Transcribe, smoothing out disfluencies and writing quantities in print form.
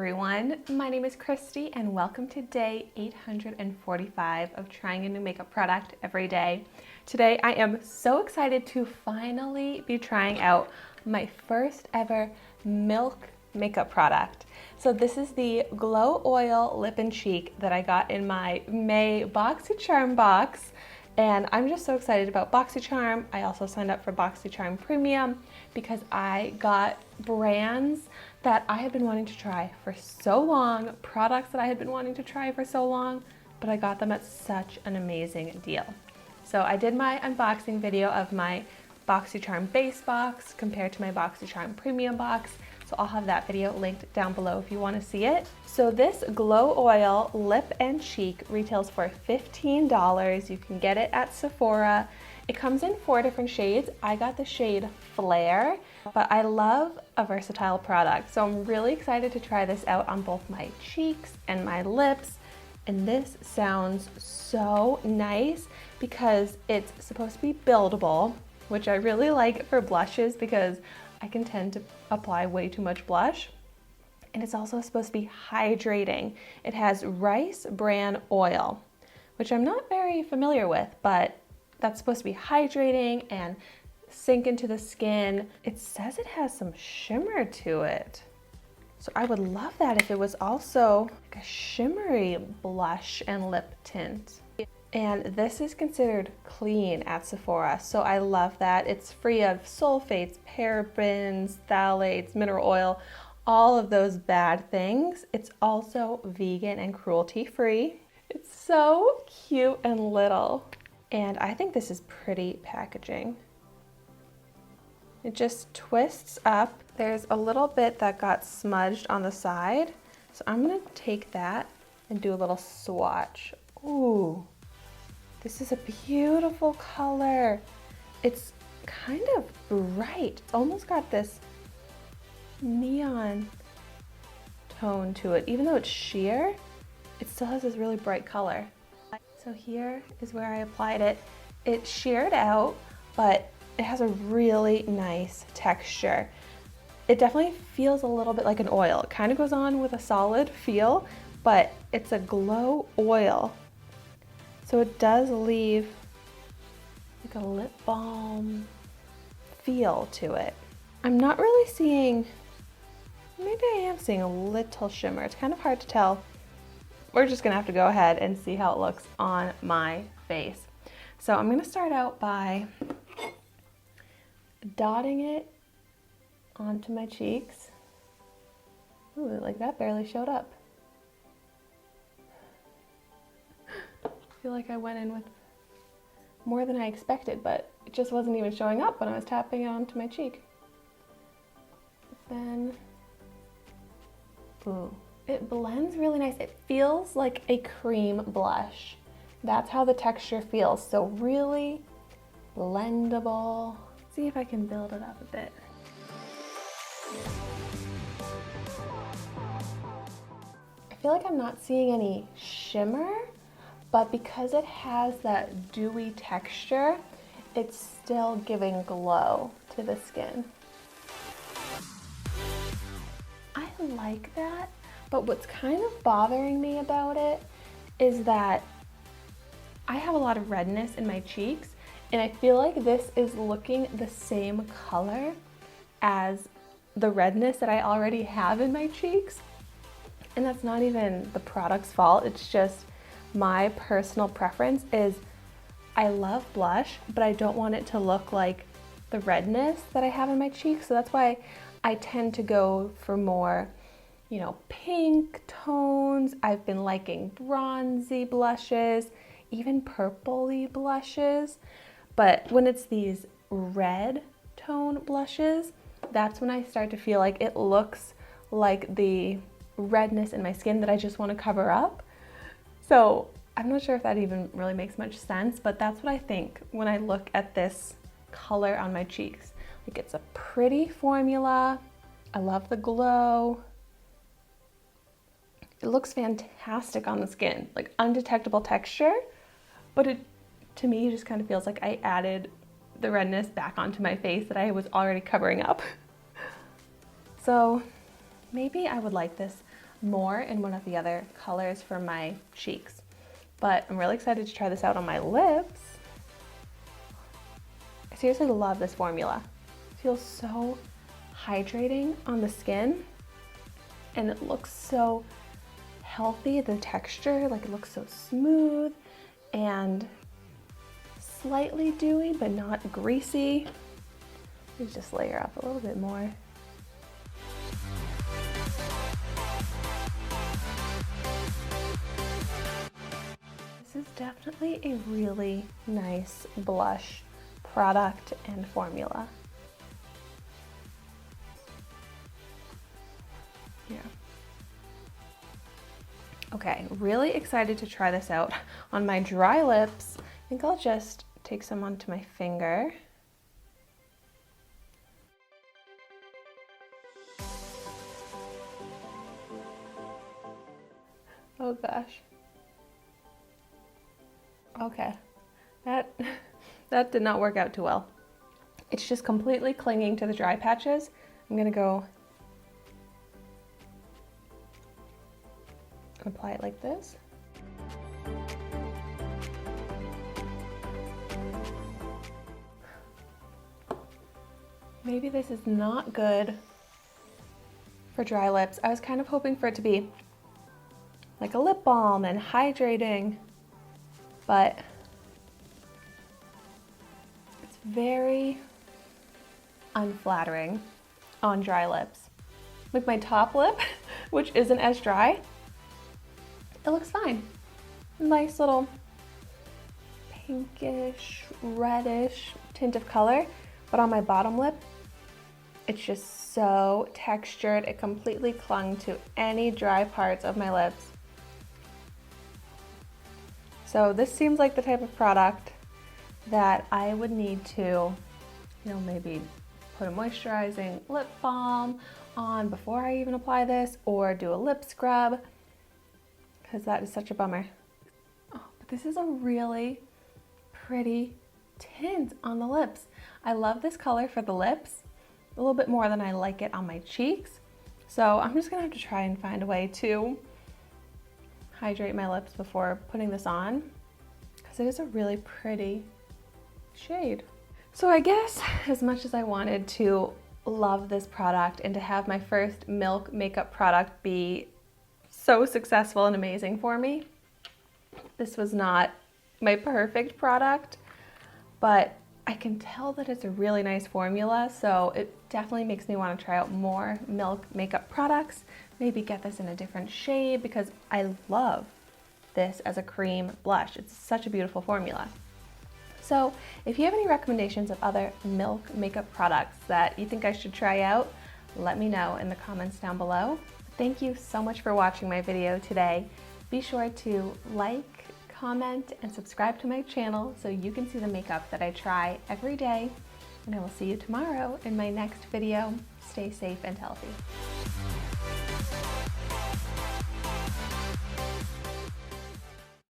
everyone, my name is Christy and welcome to day 845 of trying a new makeup product every day. Today I am so excited to finally be trying out my first ever milk makeup product. So this is the Glow Oil Lip and Cheek that I got in my May BoxyCharm box. And I'm just so excited about BoxyCharm. I also signed up for BoxyCharm Premium because I got brands that I had been wanting to try for so long, products that I had been wanting to try for so long, but I got them at such an amazing deal. So I did my unboxing video of my BoxyCharm base box compared to my BoxyCharm Premium box. So I'll have that video linked down below if you want to see it. So this Glow Oil Lip and Cheek retails for $15. You can get it at Sephora. It comes in 4 different shades. I got the shade Flare, but I love a versatile product. So I'm really excited to try this out on both my cheeks and my lips. And this sounds so nice because it's supposed to be buildable, which I really like for blushes because I can tend to apply way too much blush. And it's also supposed to be hydrating. It has rice bran oil, which I'm not very familiar with, but that's supposed to be hydrating and sink into the skin. It says it has some shimmer to it. So I would love that if it was also like a shimmery blush and lip tint. And this is considered clean at Sephora, so I love that. It's free of sulfates, parabens, phthalates, mineral oil, all of those bad things. It's also vegan and cruelty free. It's so cute and little. And I think this is pretty packaging. It just twists up. There's a little bit that got smudged on the side. So I'm gonna take that and do a little swatch. Ooh. This is a beautiful color. It's kind of bright. It's almost got this neon tone to it. Even though it's sheer, it still has this really bright color. So here is where I applied it. It's sheared out, but it has a really nice texture. It definitely feels a little bit like an oil. It kind of goes on with a solid feel, but it's a glow oil. So it does leave like a lip balm feel to it. I'm not really seeing, maybe I am seeing a little shimmer. It's kind of hard to tell. We're just gonna have to go ahead and see how it looks on my face. So I'm gonna start out by dotting it onto my cheeks. Ooh, like that barely showed up. I feel like I went in with more than I expected, but it just wasn't even showing up when I was tapping it onto my cheek. Then, ooh, it blends really nice. It feels like a cream blush. That's how the texture feels. So really blendable. Let's see if I can build it up a bit. I feel like I'm not seeing any shimmer, but because it has that dewy texture, it's still giving glow to the skin. I like that, but what's kind of bothering me about it is that I have a lot of redness in my cheeks, and I feel like this is looking the same color as the redness that I already have in my cheeks. And that's not even the product's fault, it's just my personal preference is I love blush, but I don't want it to look like the redness that I have in my cheeks. So that's why I tend to go for more, you know, pink tones. I've been liking bronzy blushes, even purpley blushes. But when it's these red tone blushes, that's when I start to feel like it looks like the redness in my skin that I just want to cover up. So I'm not sure if that even really makes much sense, but that's what I think when I look at this color on my cheeks. Like, it's a pretty formula. I love the glow. It looks fantastic on the skin, like undetectable texture, but it, to me, just kind of feels like I added the redness back onto my face that I was already covering up. So maybe I would like this more in one of the other colors for my cheeks. But I'm really excited to try this out on my lips. I seriously love this formula. It feels so hydrating on the skin, and it looks so healthy. The texture, like, it looks so smooth and slightly dewy, but not greasy. Let me just layer up a little bit more. This is definitely a really nice blush product and formula. Yeah. Okay, really excited to try this out on my dry lips. I think I'll just take some onto my finger. Oh gosh. Okay, that did not work out too well. It's just completely clinging to the dry patches. I'm gonna go apply it like this. Maybe this is not good for dry lips. I was kind of hoping for it to be like a lip balm and hydrating, but it's very unflattering on dry lips. Like my top lip, which isn't as dry, it looks fine. Nice little pinkish, reddish tint of color, but on my bottom lip, it's just so textured. It completely clung to any dry parts of my lips. So this seems like the type of product that I would need to, maybe put a moisturizing lip balm on before I even apply this, or do a lip scrub, because that is such a bummer. Oh, but this is a really pretty tint on the lips. I love this color for the lips a little bit more than I like it on my cheeks. So I'm just gonna have to try and find a way to hydrate my lips before putting this on, because it is a really pretty shade. So I guess as much as I wanted to love this product and to have my first Milk makeup product be so successful and amazing for me, this was not my perfect product, but I can tell that it's a really nice formula, so it definitely makes me want to try out more Milk makeup products, maybe get this in a different shade, because I love this as a cream blush. It's such a beautiful formula. So if you have any recommendations of other Milk makeup products that you think I should try out, let me know in the comments down below. Thank you so much for watching my video today. Be sure to like, comment, and subscribe to my channel so you can see the makeup that I try every day. And I will see you tomorrow in my next video. Stay safe and healthy.